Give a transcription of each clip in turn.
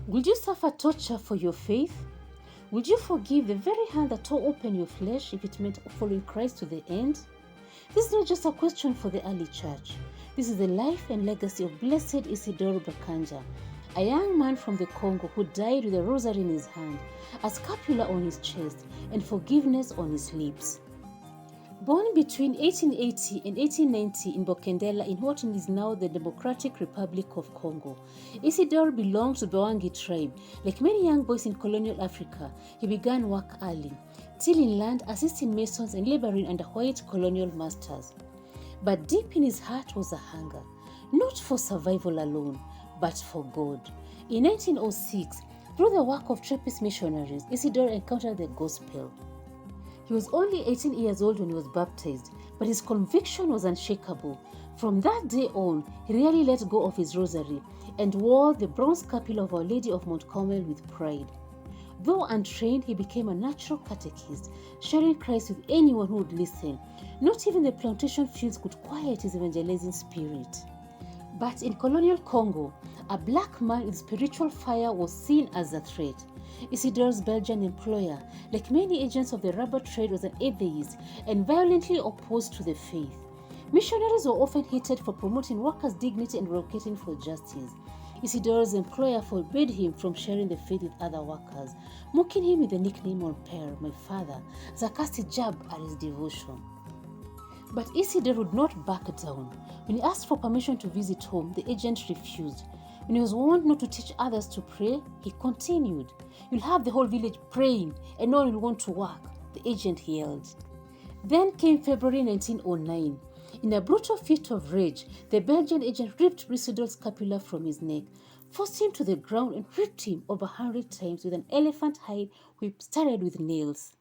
Would you suffer torture for your faith? Would you forgive the very hand that tore open your flesh if it meant following Christ to the end? This is not just a question for the early church. This is the life and legacy of Blessed Isidore Bakanja, a young man from the Congo who died with a rosary in his hand, a scapular on his chest, and forgiveness on his lips. Born between 1880 and 1890 in Bokendela in what is now the Democratic Republic of Congo, Isidore belonged to the Bwangi tribe. Like many young boys in colonial Africa, he began work early, tilling land, assisting masons and laboring under white colonial masters. But deep in his heart was a hunger, not for survival alone, but for God. In 1906, through the work of Trappist missionaries, Isidore encountered the gospel. He was only 18 years old when he was baptized, but his conviction was unshakable. From that day on, he really let go of his rosary and wore the bronze scapular of Our Lady of Mount Carmel with pride. Though untrained, he became a natural catechist, sharing Christ with anyone who would listen. Not even the plantation fields could quiet his evangelizing spirit. But in colonial Congo, a black man with spiritual fire was seen as a threat. Isidore's Belgian employer, like many agents of the rubber trade, was an atheist and violently opposed to the faith. Missionaries were often hated for promoting workers' dignity and advocating for justice. Isidore's employer forbade him from sharing the faith with other workers, mocking him with the nickname "Mon Père," my father, as a sarcastic jab at his devotion. But Isidore would not back down. When he asked for permission to visit home, the agent refused. When he was warned not to teach others to pray, he continued. "You'll have the whole village praying and no one will want to work," the agent yelled. Then came February 1909. In a brutal fit of rage, the Belgian agent ripped Isidore's scapular from his neck, forced him to the ground and whipped him over 100 times with an elephant hide whip studded with nails.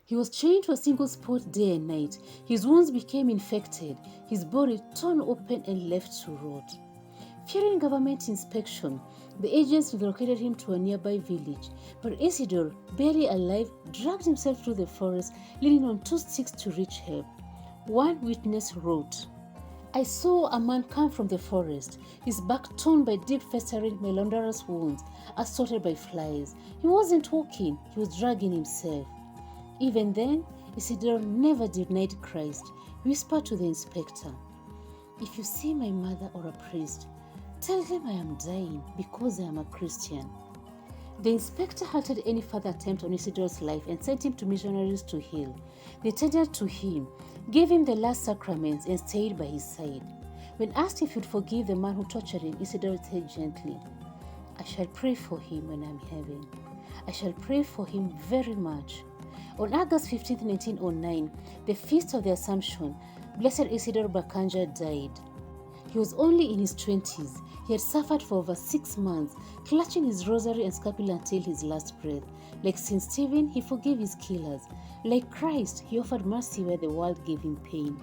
He was chained to a single spot day and night. His wounds became infected, his body torn open and left to rot. Fearing government inspection, the agents relocated him to a nearby village, but Isidore, barely alive, dragged himself through the forest, leaning on 2 sticks to reach help. One witness wrote, "I saw a man come from the forest, his back torn by deep festering malodorous wounds, assaulted by flies. He wasn't walking, he was dragging himself." Even then, Isidore never denied Christ. He whispered to the inspector, "If you see my mother or a priest, tell them I am dying because I am a Christian." The inspector halted any further attempt on Isidore's life and sent him to missionaries to heal. They tended to him, gave him the last sacraments, and stayed by his side. When asked if he would forgive the man who tortured him, Isidore said gently, "I shall pray for him when I am in heaven. I shall pray for him very much." On August 15, 1909, the feast of the Assumption, Blessed Isidore Bakanja died. He was only in his 20s. He had suffered for over 6 months, clutching his rosary and scapular until his last breath. Like St. Stephen, he forgave his killers. Like Christ, he offered mercy where the world gave him pain.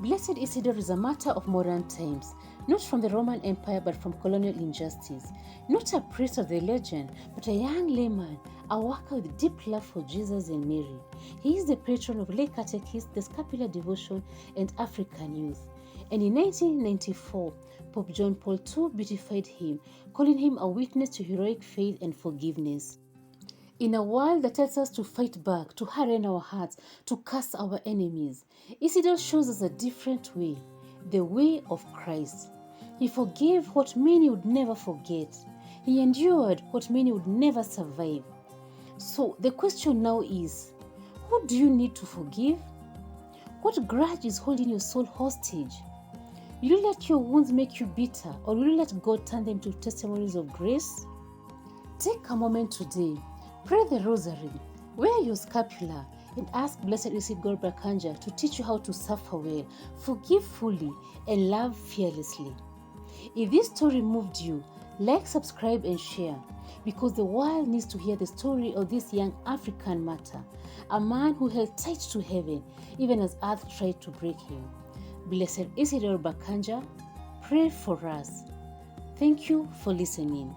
Blessed Isidore is a matter of modern times, not from the Roman Empire but from colonial injustice. Not a priest of the legend, but a young layman, a worker with deep love for Jesus and Mary. He is the patron of lay catechists, the scapular devotion, and African youth. And in 1994, Pope John Paul II beatified him, calling him a witness to heroic faith and forgiveness. In a world that tells us to fight back, to harden our hearts, to curse our enemies, Isidore shows us a different way, the way of Christ. He forgave what many would never forget. He endured what many would never survive. So the question now is, who do you need to forgive? What grudge is holding your soul hostage? Will you let your wounds make you bitter, or will you let God turn them to testimonies of grace? Take a moment today, pray the Rosary, wear your scapular, and ask Blessed Isidore Bakanja to teach you how to suffer well, forgive fully, and love fearlessly. If this story moved you, like, subscribe, and share, because the world needs to hear the story of this young African martyr, a man who held tight to heaven, even as earth tried to break him. Blessed Isidore Bakanja, pray for us. Thank you for listening.